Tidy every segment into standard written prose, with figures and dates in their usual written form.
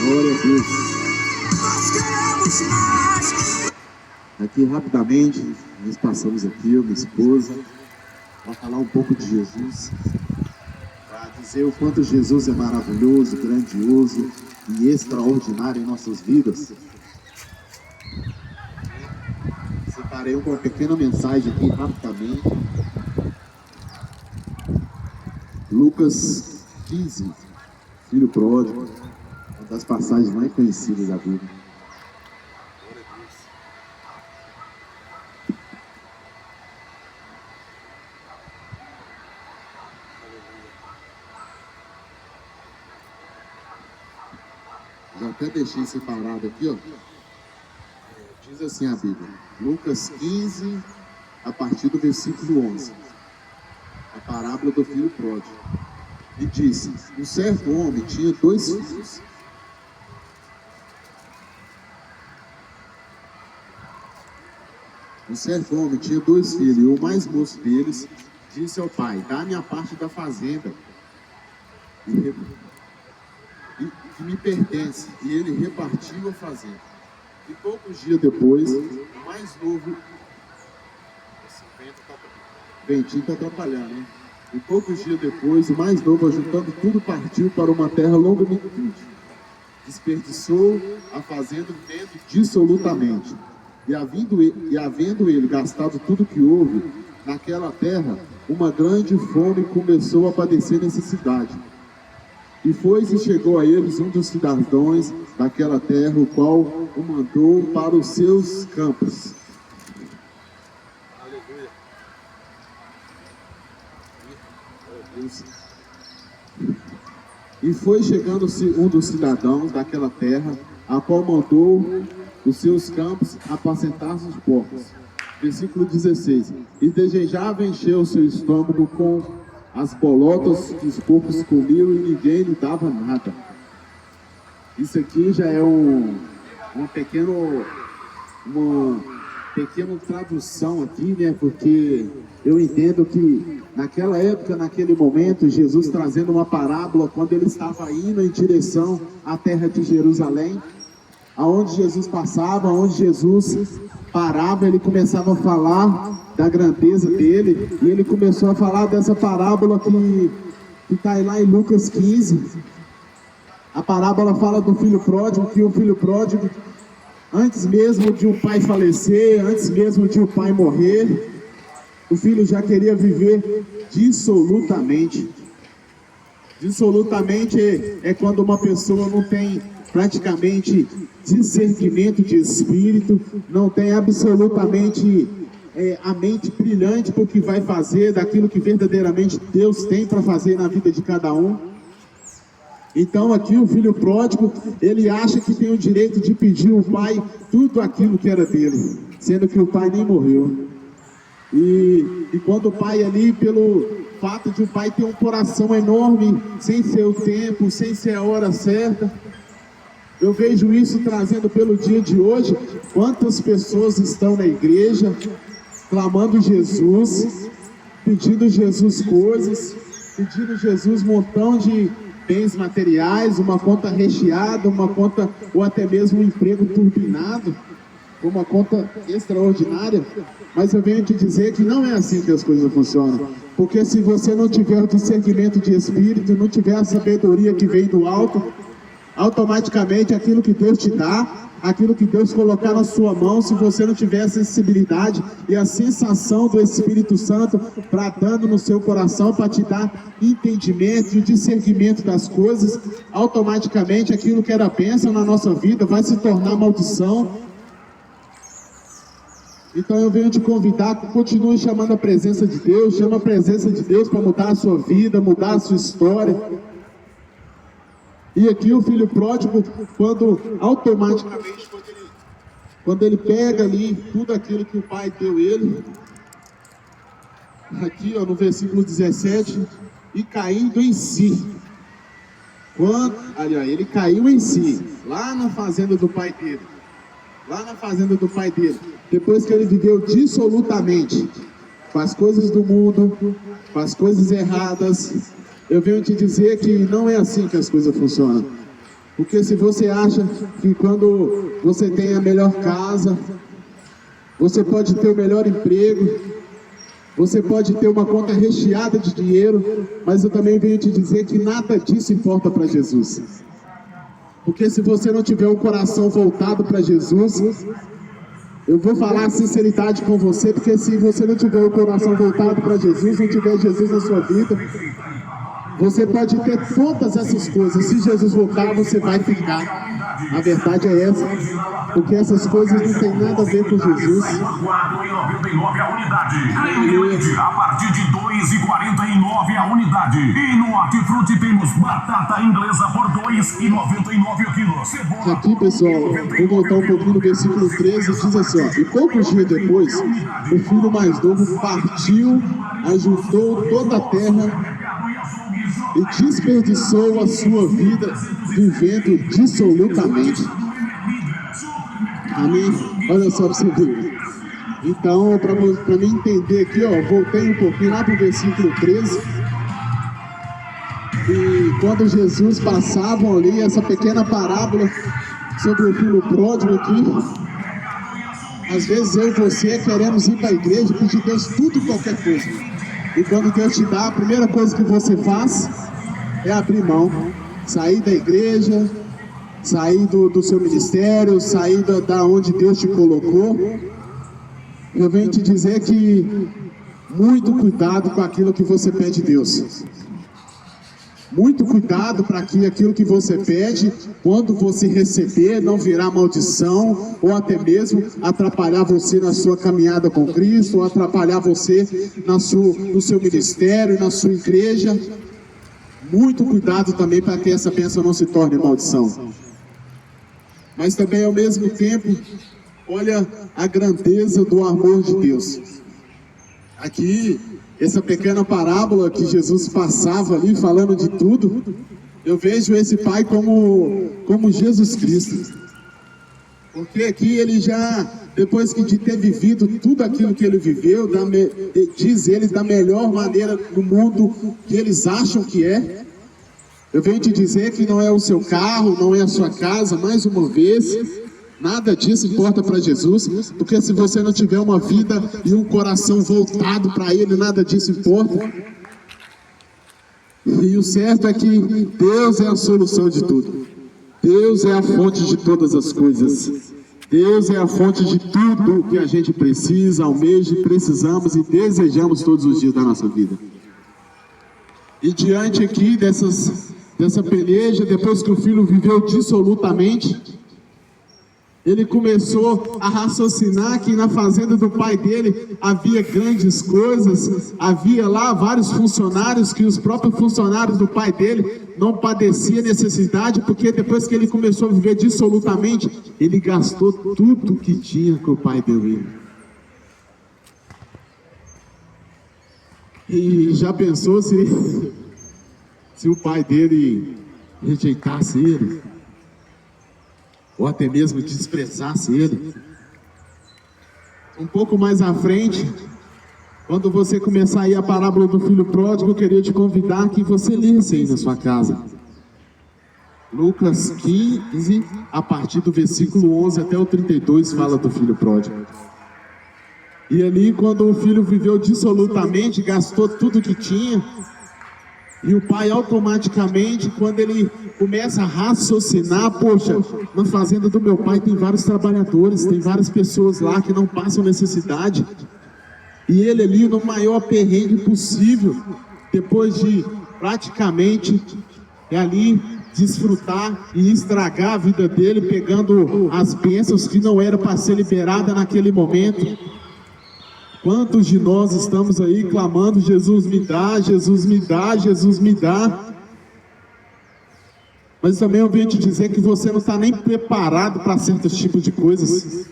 Glória a Deus. Aqui rapidamente, nós passamos aqui, eu, minha esposa, para falar um pouco de Jesus, para dizer o quanto Jesus é maravilhoso, grandioso e extraordinário em nossas vidas. Separei uma pequena mensagem aqui rapidamente. Lucas 15, filho pródigo, uma das passagens mais conhecidas da Bíblia. Já até deixei separado aqui, ó. Diz assim a Bíblia, Lucas 15, a partir do versículo 11. A parábola do filho pródigo. E disse, um certo homem tinha 2 filhos. Um certo homem tinha 2 filhos, e o mais moço deles disse ao pai, dá-me a parte da fazenda que me pertence. E ele repartiu a fazenda. E poucos dias depois, o mais novo... Ventinho está atrapalhando, hein? E poucos dias depois, o mais novo, ajuntando tudo, partiu para uma terra longamente. Desperdiçou a fazenda vivendo dissolutamente. E havendo ele gastado tudo que houve naquela terra, uma grande fome começou a padecer necessidade. E foi-se e chegou a eles um dos cidadãos daquela terra, o qual o mandou para os seus campos. E foi chegando um dos cidadãos daquela terra, a qual mandou os seus campos apacentar os porcos. Versículo 16. E desejava encher o seu estômago com as bolotas que os porcos comiam e ninguém lhe dava nada. Isso aqui já é uma pequena tradução aqui, né? Porque eu entendo que naquela época, naquele momento, Jesus trazendo uma parábola quando ele estava indo em direção à terra de Jerusalém, aonde Jesus passava, onde Jesus parava, ele começava a falar da grandeza dele, e ele começou a falar dessa parábola que está lá em Lucas 15. A parábola fala do filho pródigo, que o filho pródigo, antes mesmo de o pai falecer, antes mesmo de o pai morrer, o filho já queria viver dissolutamente. Dissolutamente é quando uma pessoa não tem praticamente discernimento de espírito, não tem absolutamente a mente brilhante para o que vai fazer, daquilo que verdadeiramente Deus tem para fazer na vida de cada um. Então aqui o filho pródigo, ele acha que tem o direito de pedir ao pai tudo aquilo que era dele, sendo que o pai nem morreu. E quando o pai ali, pelo fato de o pai ter um coração enorme, sem ser o tempo, sem ser a hora certa, eu vejo isso trazendo pelo dia de hoje, quantas pessoas estão na igreja, clamando Jesus, pedindo Jesus coisas, pedindo Jesus um montão de bens materiais, uma conta recheada, uma conta, ou até mesmo um emprego turbinado, uma conta extraordinária, mas eu venho te dizer que não é assim que as coisas funcionam, porque se você não tiver o discernimento de espírito, não tiver a sabedoria que vem do alto, automaticamente aquilo que Deus te dá, aquilo que Deus colocar na sua mão, se você não tiver a sensibilidade e a sensação do Espírito Santo bradando no seu coração para te dar entendimento e discernimento das coisas, automaticamente aquilo que era bênção na nossa vida vai se tornar maldição. Então eu venho te convidar que continue chamando a presença de Deus, chama a presença de Deus para mudar a sua vida, mudar a sua história. E aqui o filho pródigo, quando automaticamente, quando ele pega ali tudo aquilo que o pai deu ele, aqui ó, no versículo 17, e caindo em si. Ele caiu em si, lá na fazenda do pai dele. Depois que ele viveu dissolutamente com as coisas do mundo, com as coisas erradas, eu venho te dizer que não é assim que as coisas funcionam. Porque se você acha que quando você tem a melhor casa, você pode ter o melhor emprego, você pode ter uma conta recheada de dinheiro, mas eu também venho te dizer que nada disso importa para Jesus. Porque se você não tiver o coração voltado para Jesus, eu vou falar a sinceridade com você, porque se você não tiver o coração voltado para Jesus, não tiver Jesus na sua vida, você pode ter todas essas coisas. Se Jesus voltar, você vai ficar. A verdade é essa, porque essas coisas não têm nada a ver com Jesus. A partir de 2,49 a unidade. E no Hortifruti temos batata inglesa por 2,99 o quilo. Aqui, pessoal, vou voltar um pouquinho no versículo 13, diz assim, ó: e poucos dias depois, o filho mais novo partiu, ajuntou toda a terra e desperdiçou a sua vida vivendo dissolutamente. Amém? Olha só para você ver. Então, para mim entender aqui, ó, voltei um pouquinho lá para o versículo 13. E quando Jesus passava ali, essa pequena parábola sobre o filho pródigo aqui, às vezes eu e você queremos ir para a igreja e pedir a Deus tudo e qualquer coisa. E quando Deus te dá, a primeira coisa que você faz é abrir mão, sair da igreja, sair do seu ministério, sair da onde Deus te colocou. Eu venho te dizer que muito cuidado com aquilo que você pede a Deus. Muito cuidado para que aquilo que você pede, quando você receber, não virar maldição, ou até mesmo atrapalhar você na sua caminhada com Cristo, ou atrapalhar você no seu ministério, na sua igreja. Muito cuidado também para que essa bênção não se torne maldição. Mas também ao mesmo tempo, olha a grandeza do amor de Deus. Aqui, essa pequena parábola que Jesus passava ali, falando de tudo, eu vejo esse pai como Jesus Cristo. Porque aqui ele já, depois de ter vivido tudo aquilo que ele viveu, diz ele da melhor maneira do mundo que eles acham que é. Eu venho te dizer que não é o seu carro, não é a sua casa, mais uma vez, nada disso importa para Jesus, porque se você não tiver uma vida e um coração voltado para Ele, nada disso importa. E o certo é que Deus é a solução de tudo. Deus é a fonte de todas as coisas. Deus é a fonte de tudo que a gente precisa, almeja, precisamos e desejamos todos os dias da nossa vida. E diante aqui dessa peleja, depois que o filho viveu dissolutamente, ele começou a raciocinar que na fazenda do pai dele havia grandes coisas, havia lá vários funcionários, que os próprios funcionários do pai dele não padeciam necessidade, porque depois que ele começou a viver dissolutamente, ele gastou tudo que tinha que o pai deu ele. E já pensou se o pai dele rejeitasse ele? Ou até mesmo desprezasse ele? Um pouco mais à frente, quando você começar aí a parábola do filho pródigo, eu queria te convidar que você lesse aí na sua casa. Lucas 15, a partir do versículo 11 até o 32, fala do filho pródigo. E ali, quando o filho viveu dissolutamente, gastou tudo que tinha, e o pai automaticamente, quando ele começa a raciocinar, poxa, na fazenda do meu pai tem vários trabalhadores, tem várias pessoas lá que não passam necessidade. E ele ali no maior perrengue possível, depois de praticamente ali desfrutar e estragar a vida dele, pegando as bênçãos que não eram para ser liberada naquele momento. Quantos de nós estamos aí clamando, Jesus me dá, Jesus me dá, Jesus me dá. Mas também eu venho te dizer que você não está nem preparado para certos tipos de coisas.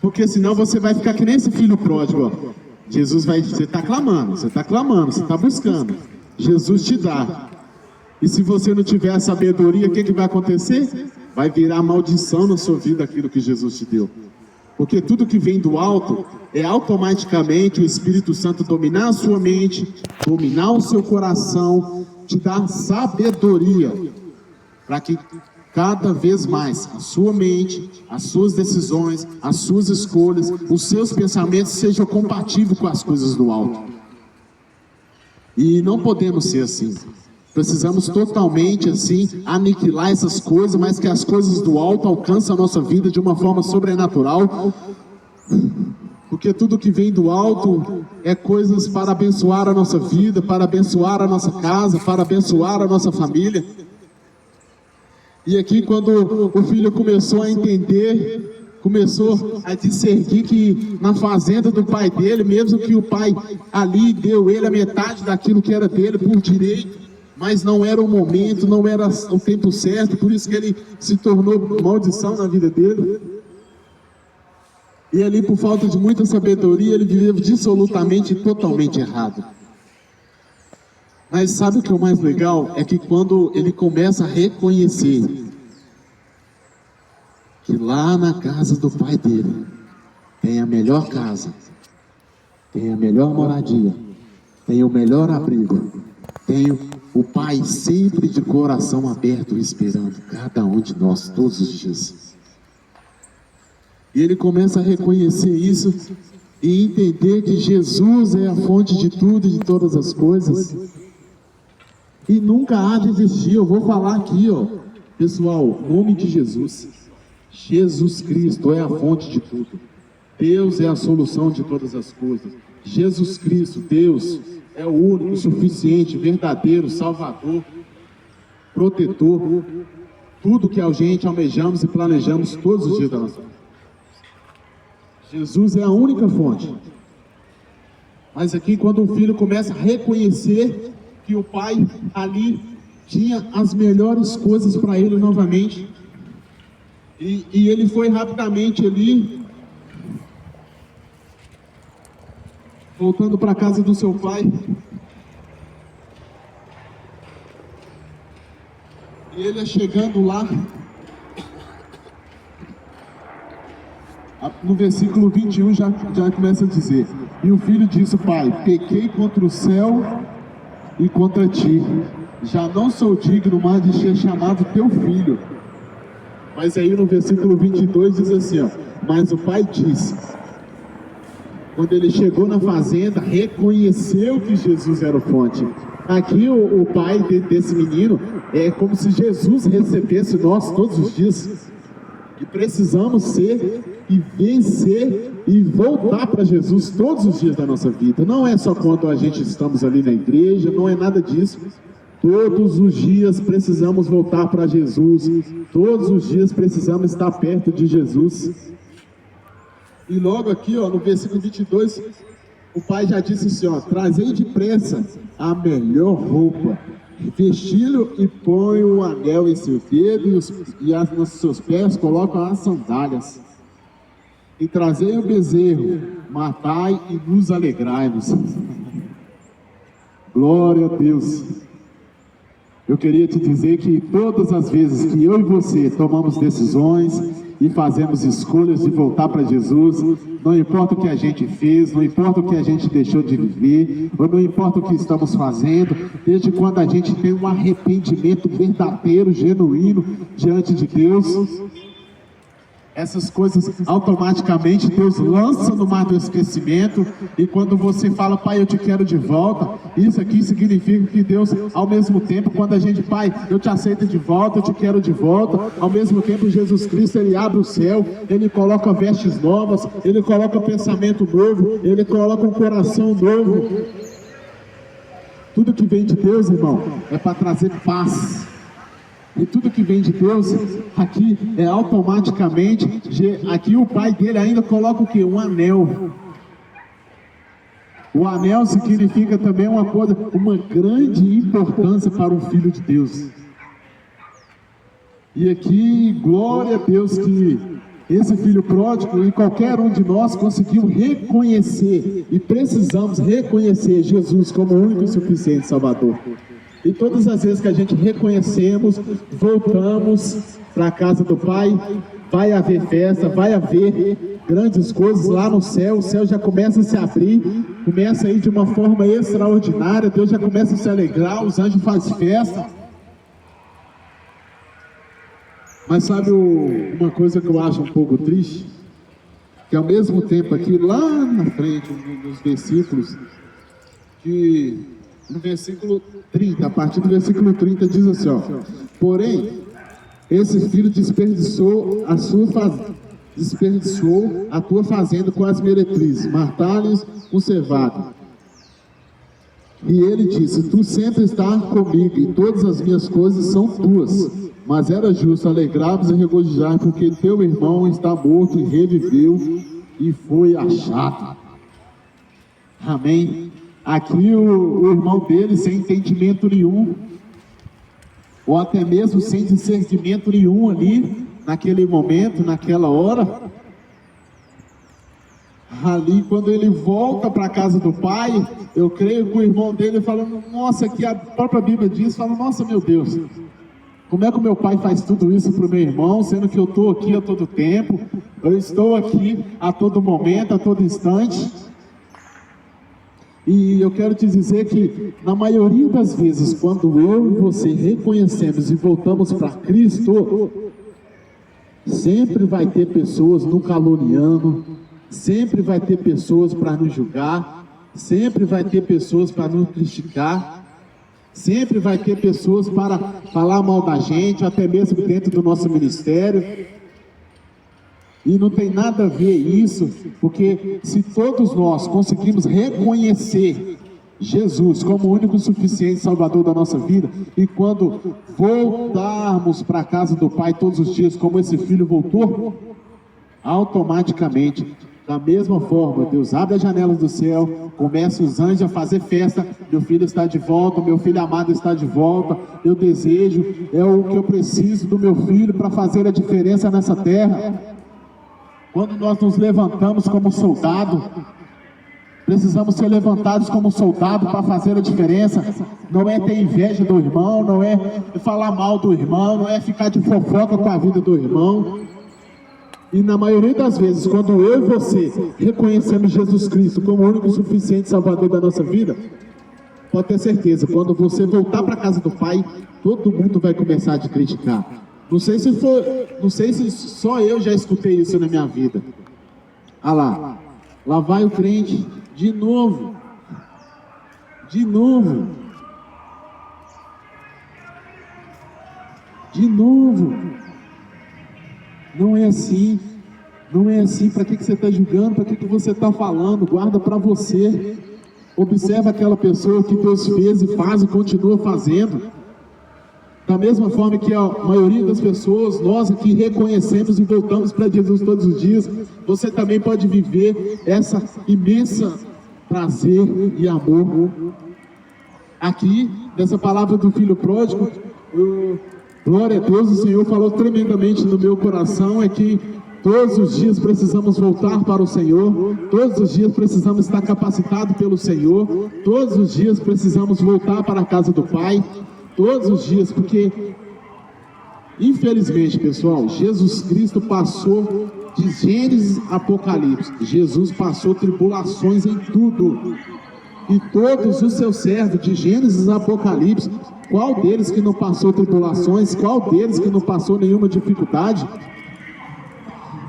Porque senão você vai ficar que nem esse filho pródigo, ó. Você está clamando, você está buscando. Jesus te dá. E se você não tiver a sabedoria, o que vai acontecer? Vai virar maldição na sua vida aquilo que Jesus te deu. Porque tudo que vem do alto é automaticamente o Espírito Santo dominar a sua mente, dominar o seu coração, te dar sabedoria. para que cada vez mais a sua mente, as suas decisões, as suas escolhas, os seus pensamentos sejam compatíveis com as coisas do alto. E não podemos ser assim. Precisamos totalmente assim aniquilar essas coisas, mas que as coisas do alto alcancem a nossa vida de uma forma sobrenatural. Porque tudo que vem do alto é coisas para abençoar a nossa vida, para abençoar a nossa casa, para abençoar a nossa família. E aqui, quando o filho começou a entender, começou a discernir que na fazenda do pai dele, mesmo que o pai ali deu ele a metade daquilo que era dele por direito, mas não era o momento, não era o tempo certo, por isso que ele se tornou maldição na vida dele. E ali, por falta de muita sabedoria, ele viveu dissolutamente e totalmente errado. Mas sabe o que é o mais legal? É que quando ele começa a reconhecer que lá na casa do pai dele tem a melhor casa, tem a melhor moradia, tem o melhor abrigo, tem o pai sempre de coração aberto esperando cada um de nós todos os dias. E ele começa a reconhecer isso e entender que Jesus é a fonte de tudo e de todas as coisas. E nunca há de existir, eu vou falar aqui, ó, pessoal, o nome de Jesus. Jesus Cristo é a fonte de tudo. Deus é a solução de todas as coisas. Jesus Cristo, Deus, é o único, suficiente, verdadeiro, salvador, protetor. Tudo que a gente almejamos e planejamos todos os dias da nossa vida. Jesus é a única fonte. Mas aqui, quando o filho começa a reconhecer que o pai ali tinha as melhores coisas para ele novamente, e ele foi rapidamente ali, voltando para a casa do seu pai, e ele chegando lá, no versículo 21 já começa a dizer: e o filho disse: pai, pequei contra o céu e contra ti, já não sou digno mais de ser chamado teu filho. Mas aí no versículo 22 diz assim, ó: mas o pai disse, quando ele chegou na fazenda, reconheceu que Jesus era o fonte. Aqui o pai desse menino é como se Jesus recebesse nós todos os dias. E precisamos ser e vencer e voltar para Jesus todos os dias da nossa vida. Não é só quando a gente estamos ali na igreja, não é nada disso. Todos os dias precisamos voltar para Jesus. Todos os dias precisamos estar perto de Jesus. E logo aqui, ó, no versículo 22, o pai já disse assim, ó: trazei depressa a melhor roupa, vesti-lo e põe o anel em seu dedo e nos seus pés colocam as sandálias. E trazei o bezerro, matai e nos alegrai-nos. Glória a Deus. Eu queria te dizer que todas as vezes que eu e você tomamos decisões e fazemos escolhas de voltar para Jesus, não importa o que a gente fez, não importa o que a gente deixou de viver, ou não importa o que estamos fazendo, desde quando a gente tem um arrependimento verdadeiro, genuíno diante de Deus, essas coisas automaticamente Deus lança no mar do esquecimento. E quando você fala: pai, eu te quero de volta, isso aqui significa que Deus, ao mesmo tempo, quando a gente: pai, eu te aceito de volta, eu te quero de volta, ao mesmo tempo Jesus Cristo, ele abre o céu, ele coloca vestes novas, ele coloca pensamento novo, ele coloca um coração novo. Tudo que vem de Deus, irmão, é para trazer paz. E tudo que vem de Deus, aqui é automaticamente, aqui o pai dele ainda coloca o que? Um anel. O anel significa também uma coisa, uma grande importância para um filho de Deus. E aqui, glória a Deus que esse filho pródigo e qualquer um de nós conseguiu reconhecer, e precisamos reconhecer Jesus como o único e suficiente Salvador. E todas as vezes que a gente reconhecemos, voltamos para a casa do Pai, vai haver festa, vai haver grandes coisas lá no céu, o céu já começa a se abrir, começa a ir de uma forma extraordinária, Deus já começa a se alegrar, os anjos fazem festa. Mas sabe uma coisa que eu acho um pouco triste? Que ao mesmo tempo aqui, lá na frente, nos versículos, no versículo 30, a partir do versículo 30 diz assim, ó: porém, esse filho desperdiçou a tua fazenda com as meretrizes, martalhos com cevado. E ele disse: tu sempre estás comigo, e todas as minhas coisas são tuas. Mas era justo alegrar-vos e regozijar, porque teu irmão está morto e reviveu e foi achado. Amém? Aqui o irmão dele, sem entendimento nenhum, ou até mesmo sem discernimento nenhum ali, naquele momento, naquela hora, ali quando ele volta para a casa do pai, eu creio que o irmão dele fala: nossa, que a própria Bíblia diz, fala: nossa, meu Deus, como é que o meu pai faz tudo isso para o meu irmão, sendo que eu estou aqui a todo tempo, eu estou aqui a todo momento, a todo instante. E eu quero te dizer que, na maioria das vezes, quando eu e você reconhecemos e voltamos para Cristo, sempre vai ter pessoas nos caluniando, sempre vai ter pessoas para nos julgar, sempre vai ter pessoas para nos criticar, sempre vai ter pessoas para falar mal da gente, até mesmo dentro do nosso ministério. E não tem nada a ver isso, porque se todos nós conseguimos reconhecer Jesus como o único suficiente Salvador da nossa vida, e quando voltarmos para a casa do Pai todos os dias, como esse filho voltou, automaticamente, da mesma forma, Deus abre as janelas do céu, começa os anjos a fazer festa: meu filho está de volta, meu filho amado está de volta, eu desejo, é o que eu preciso do meu filho para fazer a diferença nessa terra. Quando nós nos levantamos como soldado, precisamos ser levantados como soldado para fazer a diferença. Não é ter inveja do irmão, não é falar mal do irmão, não é ficar de fofoca com a vida do irmão. E na maioria das vezes, quando eu e você reconhecemos Jesus Cristo como o único suficiente Salvador da nossa vida, pode ter certeza, quando você voltar para a casa do Pai, todo mundo vai começar a te criticar. Não sei se só eu já escutei isso na minha vida. Ah lá vai o crente de novo. Não é assim. Para que você está julgando? Para que você está falando? Guarda para você. Observa aquela pessoa que Deus fez e faz e continua fazendo. Da mesma forma que a maioria das pessoas, nós aqui reconhecemos e voltamos para Jesus todos os dias, você também pode viver essa imensa prazer e amor. Aqui, nessa palavra do filho pródigo, glória a Deus, o Senhor falou tremendamente no meu coração, é que todos os dias precisamos voltar para o Senhor, todos os dias precisamos estar capacitados pelo Senhor, todos os dias precisamos voltar para a casa do Pai, todos os dias, porque infelizmente, pessoal, Jesus Cristo passou de Gênesis a Apocalipse, Jesus passou tribulações em tudo, e todos os seus servos, de Gênesis a Apocalipse, qual deles que não passou tribulações, qual deles que não passou nenhuma dificuldade?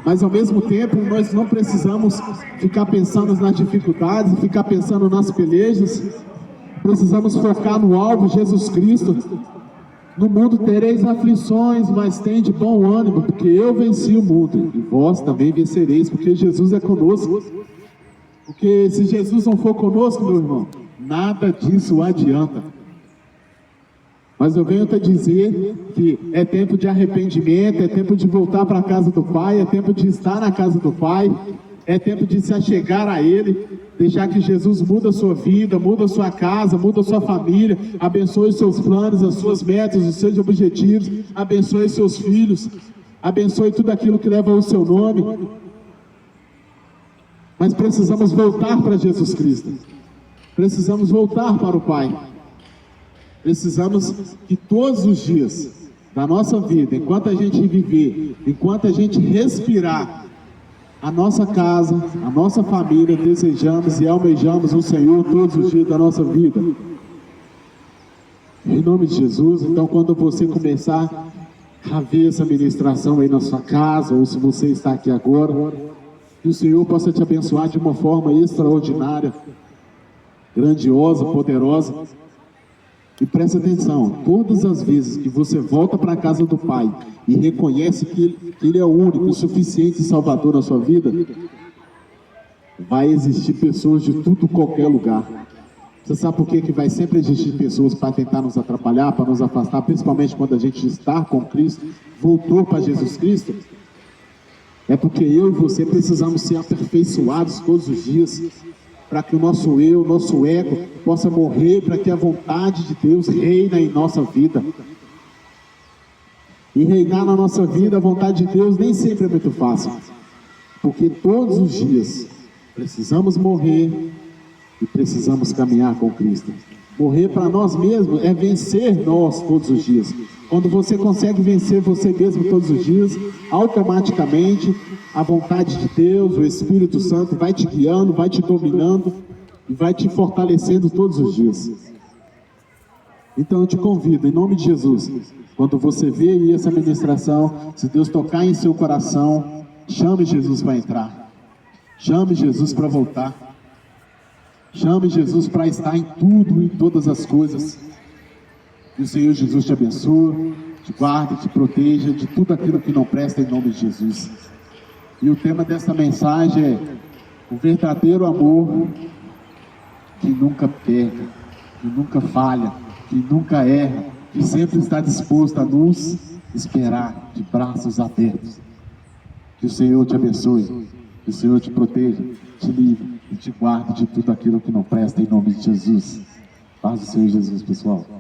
Mas ao mesmo tempo, nós não precisamos ficar pensando nas dificuldades, ficar pensando nas pelejas. Precisamos focar no alvo, Jesus Cristo. No mundo tereis aflições, mas tende bom ânimo, porque eu venci o mundo, e vós também vencereis, porque Jesus é conosco. Porque se Jesus não for conosco, meu irmão, nada disso adianta. Mas eu venho te dizer que é tempo de arrependimento, é tempo de voltar para a casa do Pai, é tempo de estar na casa do Pai, é tempo de se achegar a Ele, deixar que Jesus muda a sua vida, muda a sua casa, muda a sua família, abençoe os seus planos, as suas metas, os seus objetivos, abençoe seus filhos, abençoe tudo aquilo que leva o seu nome. Mas precisamos voltar para Jesus Cristo, precisamos voltar para o Pai, precisamos que todos os dias da nossa vida, enquanto a gente viver, enquanto a gente respirar, a nossa casa, a nossa família, desejamos e almejamos o Senhor todos os dias da nossa vida. Em nome de Jesus, então quando você começar a a ver essa ministração aí na sua casa, ou se você está aqui agora, que o Senhor possa te abençoar de uma forma extraordinária, grandiosa, poderosa. E presta atenção, todas as vezes que você volta para a casa do Pai e reconhece que Ele é o único, o suficiente Salvador na sua vida, vai existir pessoas de tudo, qualquer lugar. Você sabe por que vai sempre existir pessoas para tentar nos atrapalhar, para nos afastar, principalmente quando a gente está com Cristo, voltou para Jesus Cristo? É porque eu e você precisamos ser aperfeiçoados todos os dias, para que o nosso eu, o nosso ego, possa morrer, para que a vontade de Deus reine em nossa vida. E reinar na nossa vida, a vontade de Deus nem sempre é muito fácil, porque todos os dias precisamos morrer e precisamos caminhar com Cristo. Morrer para nós mesmos é vencer nós todos os dias. Quando você consegue vencer você mesmo todos os dias, automaticamente a vontade de Deus, o Espírito Santo vai te guiando, vai te dominando e vai te fortalecendo todos os dias. Então eu te convido, em nome de Jesus, quando você vê aí essa ministração, se Deus tocar em seu coração, chame Jesus para entrar. Chame Jesus para voltar. Chame Jesus para estar em tudo, em todas as coisas. Que o Senhor Jesus te abençoe, te guarde, te proteja de tudo aquilo que não presta, em nome de Jesus. E o tema dessa mensagem é o verdadeiro amor que nunca peca, que nunca falha, que nunca erra, que sempre está disposto a nos esperar de braços abertos. Que o Senhor te abençoe, que o Senhor te proteja, te livre e te guarde de tudo aquilo que não presta, em nome de Jesus. Paz do Senhor Jesus, pessoal.